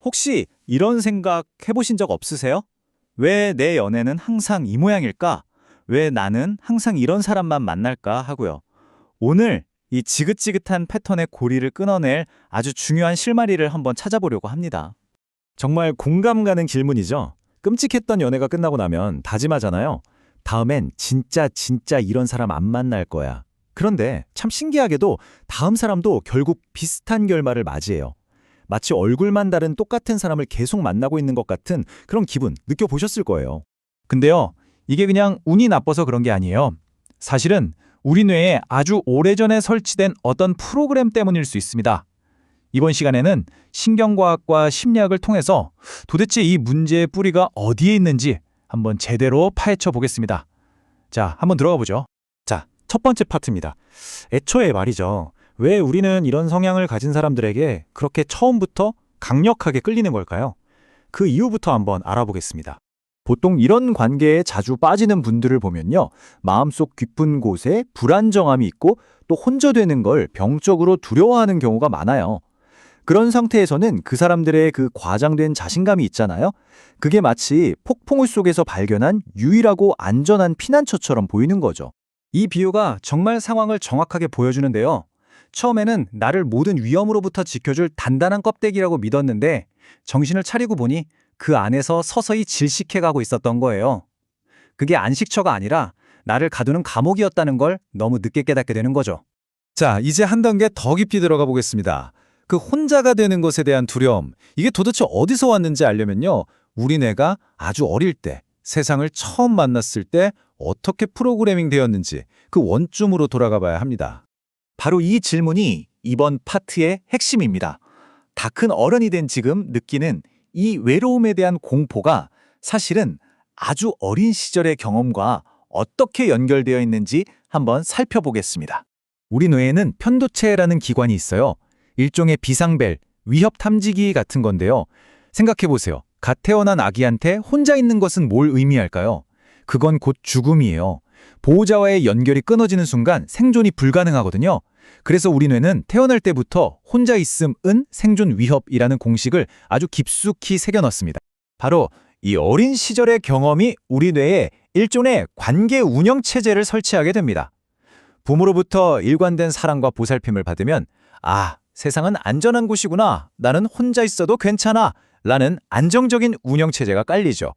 혹시 이런 생각 해보신 적 없으세요? 왜 내 연애는 항상 이 모양일까? 왜 나는 항상 이런 사람만 만날까 하고요. 오늘 이 지긋지긋한 패턴의 고리를 끊어낼 아주 중요한 실마리를 한번 찾아보려고 합니다. 정말 공감 가는 질문이죠. 끔찍했던 연애가 끝나고 나면 다짐하잖아요. 다음엔 진짜 이런 사람 안 만날 거야. 그런데 참 신기하게도 다음 사람도 결국 비슷한 결말을 맞이해요. 마치 얼굴만 다른 똑같은 사람을 계속 만나고 있는 것 같은 그런 기분 느껴보셨을 거예요. 근데요, 이게 그냥 운이 나빠서 그런 게 아니에요. 사실은 우리 뇌에 아주 오래전에 설치된 어떤 프로그램 때문일 수 있습니다. 이번 시간에는 신경과학과 심리학을 통해서 도대체 이 문제의 뿌리가 어디에 있는지 한번 제대로 파헤쳐 보겠습니다. 자, 한번 들어가 보죠. 자, 첫 번째 파트입니다. 애초에 말이죠. 왜 우리는 이런 성향을 가진 사람들에게 그렇게 처음부터 강력하게 끌리는 걸까요? 그 이유부터 한번 알아보겠습니다. 보통 이런 관계에 자주 빠지는 분들을 보면요. 마음속 깊은 곳에 불안정함이 있고 또 혼자되는 걸 병적으로 두려워하는 경우가 많아요. 그런 상태에서는 그 사람들의 그 과장된 자신감이 있잖아요. 그게 마치 폭풍우 속에서 발견한 유일하고 안전한 피난처처럼 보이는 거죠. 이 비유가 정말 상황을 정확하게 보여주는데요. 처음에는 나를 모든 위험으로부터 지켜줄 단단한 껍데기라고 믿었는데 정신을 차리고 보니 그 안에서 서서히 질식해가고 있었던 거예요. 그게 안식처가 아니라 나를 가두는 감옥이었다는 걸 너무 늦게 깨닫게 되는 거죠. 자, 이제 한 단계 더 깊이 들어가 보겠습니다. 그 혼자가 되는 것에 대한 두려움, 이게 도대체 어디서 왔는지 알려면요. 우리 뇌가 아주 어릴 때, 세상을 처음 만났을 때 어떻게 프로그래밍 되었는지 그 원점으로 돌아가 봐야 합니다. 바로 이 질문이 이번 파트의 핵심입니다. 다 큰 어른이 된 지금 느끼는 이 외로움에 대한 공포가 사실은 아주 어린 시절의 경험과 어떻게 연결되어 있는지 한번 살펴보겠습니다. 우리 뇌에는 편도체라는 기관이 있어요. 일종의 비상벨, 위협 탐지기 같은 건데요. 생각해보세요. 갓 태어난 아기한테 혼자 있는 것은 뭘 의미할까요? 그건 곧 죽음이에요. 보호자와의 연결이 끊어지는 순간 생존이 불가능하거든요. 그래서 우리 뇌는 태어날 때부터 혼자 있음은 생존 위협이라는 공식을 아주 깊숙이 새겨넣습니다. 바로 이 어린 시절의 경험이 우리 뇌에 일종의 관계 운영 체제를 설치하게 됩니다. 부모로부터 일관된 사랑과 보살핌을 받으면 세상은 안전한 곳이구나. 나는 혼자 있어도 괜찮아. 라는 안정적인 운영 체제가 깔리죠.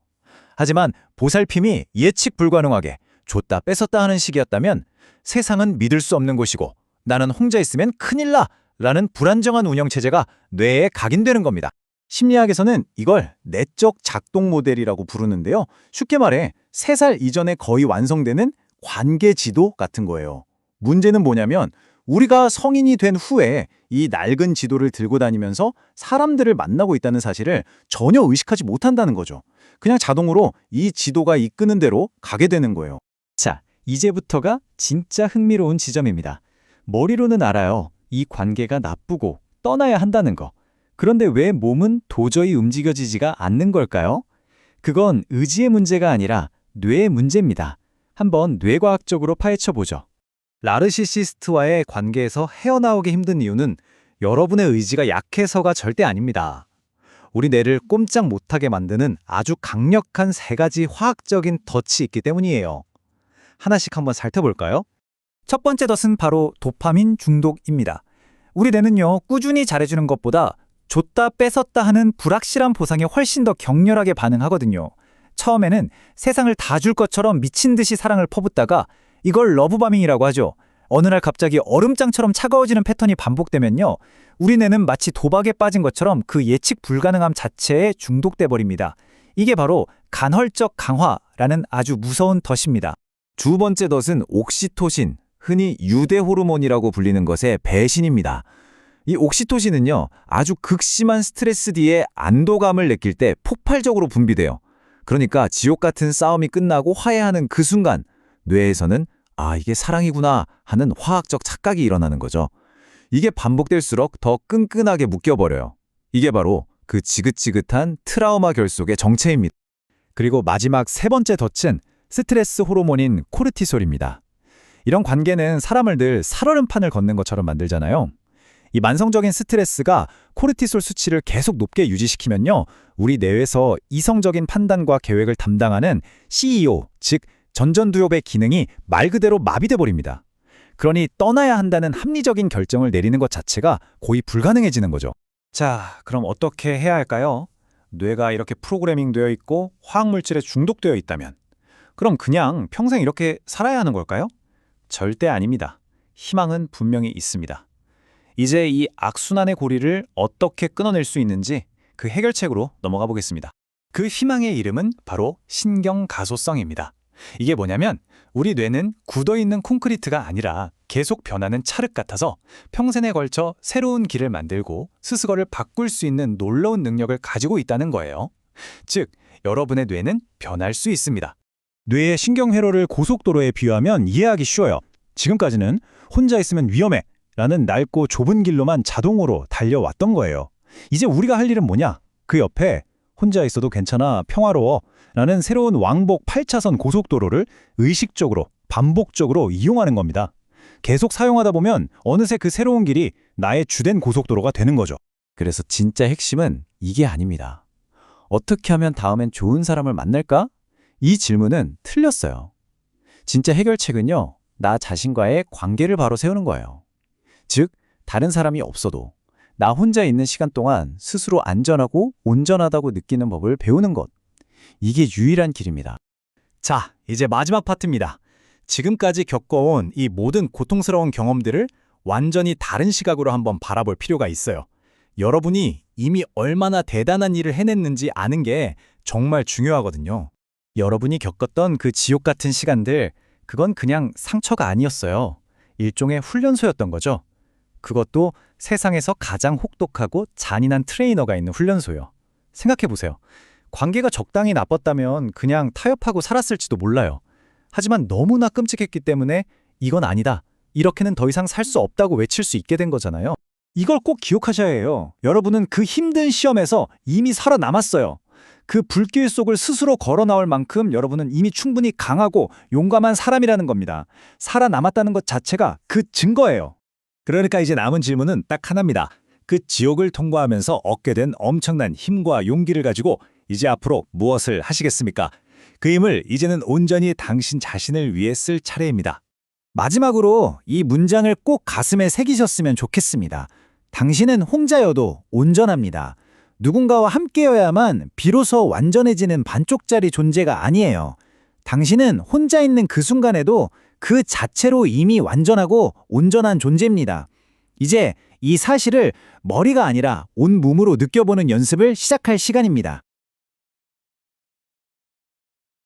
하지만 보살핌이 예측 불가능하게 줬다 뺏었다 하는 식이었다면 세상은 믿을 수 없는 곳이고 나는 혼자 있으면 큰일 나! 라는 불안정한 운영체제가 뇌에 각인되는 겁니다. 심리학에서는 이걸 내적 작동 모델이라고 부르는데요. 쉽게 말해 3살 이전에 거의 완성되는 관계 지도 같은 거예요. 문제는 뭐냐면 우리가 성인이 된 후에 이 낡은 지도를 들고 다니면서 사람들을 만나고 있다는 사실을 전혀 의식하지 못한다는 거죠. 그냥 자동으로 이 지도가 이끄는 대로 가게 되는 거예요. 자, 이제부터가 진짜 흥미로운 지점입니다. 머리로는 알아요. 이 관계가 나쁘고 떠나야 한다는 거. 그런데 왜 몸은 도저히 움직여지지가 않는 걸까요? 그건 의지의 문제가 아니라 뇌의 문제입니다. 한번 뇌과학적으로 파헤쳐보죠. 나르시시스트와의 관계에서 헤어나오기 힘든 이유는 여러분의 의지가 약해서가 절대 아닙니다. 우리 뇌를 꼼짝 못하게 만드는 아주 강력한 3가지 화학적인 덫이 있기 때문이에요. 하나씩 한번 살펴볼까요? 첫 번째 덫은 바로 도파민 중독입니다. 우리 뇌는요, 꾸준히 잘해주는 것보다 줬다 뺏었다 하는 불확실한 보상에 훨씬 더 격렬하게 반응하거든요. 처음에는 세상을 다 줄 것처럼 미친 듯이 사랑을 퍼붓다가 이걸 러브바밍이라고 하죠. 어느 날 갑자기 얼음장처럼 차가워지는 패턴이 반복되면요, 우리 뇌는 마치 도박에 빠진 것처럼 그 예측 불가능함 자체에 중독돼 버립니다. 이게 바로 간헐적 강화라는 아주 무서운 덫입니다. 두 번째 덫은 옥시토신, 흔히 유대 호르몬이라고 불리는 것의 배신입니다. 이 옥시토신은요, 아주 극심한 스트레스 뒤에 안도감을 느낄 때 폭발적으로 분비돼요. 그러니까 지옥 같은 싸움이 끝나고 화해하는 그 순간 뇌에서는 이게 사랑이구나 하는 화학적 착각이 일어나는 거죠. 이게 반복될수록 더 끈끈하게 묶여버려요. 이게 바로 그 지긋지긋한 트라우마 결속의 정체입니다. 그리고 마지막 3번째 덫은 스트레스 호르몬인 코르티솔입니다. 이런 관계는 사람을 늘 살얼음판을 걷는 것처럼 만들잖아요. 이 만성적인 스트레스가 코르티솔 수치를 계속 높게 유지시키면요, 우리 뇌에서 이성적인 판단과 계획을 담당하는 CEO, 즉 전전두엽의 기능이 말 그대로 마비돼 버립니다. 그러니 떠나야 한다는 합리적인 결정을 내리는 것 자체가 거의 불가능해지는 거죠. 자, 그럼 어떻게 해야 할까요? 뇌가 이렇게 프로그래밍 되어 있고 화학물질에 중독되어 있다면 그럼 그냥 평생 이렇게 살아야 하는 걸까요? 절대 아닙니다. 희망은 분명히 있습니다. 이제 이 악순환의 고리를 어떻게 끊어낼 수 있는지 그 해결책으로 넘어가 보겠습니다. 그 희망의 이름은 바로 신경가소성입니다. 이게 뭐냐면 우리 뇌는 굳어있는 콘크리트가 아니라 계속 변하는 찰흙 같아서 평생에 걸쳐 새로운 길을 만들고 스스로를 바꿀 수 있는 놀라운 능력을 가지고 있다는 거예요. 즉, 여러분의 뇌는 변할 수 있습니다. 뇌의 신경회로를 고속도로에 비유하면 이해하기 쉬워요. 지금까지는 혼자 있으면 위험해 라는 낡고 좁은 길로만 자동으로 달려왔던 거예요. 이제 우리가 할 일은 뭐냐? 그 옆에 혼자 있어도 괜찮아, 평화로워 라는 새로운 왕복 8차선 고속도로를 의식적으로, 반복적으로 이용하는 겁니다. 계속 사용하다 보면 어느새 그 새로운 길이 나의 주된 고속도로가 되는 거죠. 그래서 진짜 핵심은 이게 아닙니다. 어떻게 하면 다음엔 좋은 사람을 만날까? 이 질문은 틀렸어요. 진짜 해결책은요, 나 자신과의 관계를 바로 세우는 거예요. 즉, 다른 사람이 없어도 나 혼자 있는 시간 동안 스스로 안전하고 온전하다고 느끼는 법을 배우는 것. 이게 유일한 길입니다. 자, 이제 마지막 파트입니다. 지금까지 겪어온 이 모든 고통스러운 경험들을 완전히 다른 시각으로 한번 바라볼 필요가 있어요. 여러분이 이미 얼마나 대단한 일을 해냈는지 아는 게 정말 중요하거든요. 여러분이 겪었던 그 지옥 같은 시간들, 그건 그냥 상처가 아니었어요. 일종의 훈련소였던 거죠. 그것도 세상에서 가장 혹독하고 잔인한 트레이너가 있는 훈련소요. 생각해보세요. 관계가 적당히 나빴다면 그냥 타협하고 살았을지도 몰라요. 하지만 너무나 끔찍했기 때문에 이건 아니다, 이렇게는 더 이상 살 수 없다고 외칠 수 있게 된 거잖아요. 이걸 꼭 기억하셔야 해요. 여러분은 그 힘든 시험에서 이미 살아남았어요. 그 불길 속을 스스로 걸어 나올 만큼 여러분은 이미 충분히 강하고 용감한 사람이라는 겁니다. 살아남았다는 것 자체가 그 증거예요. 그러니까 이제 남은 질문은 딱 하나입니다. 그 지옥을 통과하면서 얻게 된 엄청난 힘과 용기를 가지고 이제 앞으로 무엇을 하시겠습니까? 그 힘을 이제는 온전히 당신 자신을 위해 쓸 차례입니다. 마지막으로 이 문장을 꼭 가슴에 새기셨으면 좋겠습니다. 당신은 혼자여도 온전합니다. 누군가와 함께여야만 비로소 완전해지는 반쪽짜리 존재가 아니에요. 당신은 혼자 있는 그 순간에도 그 자체로 이미 완전하고 온전한 존재입니다. 이제 이 사실을 머리가 아니라 온 몸으로 느껴보는 연습을 시작할 시간입니다.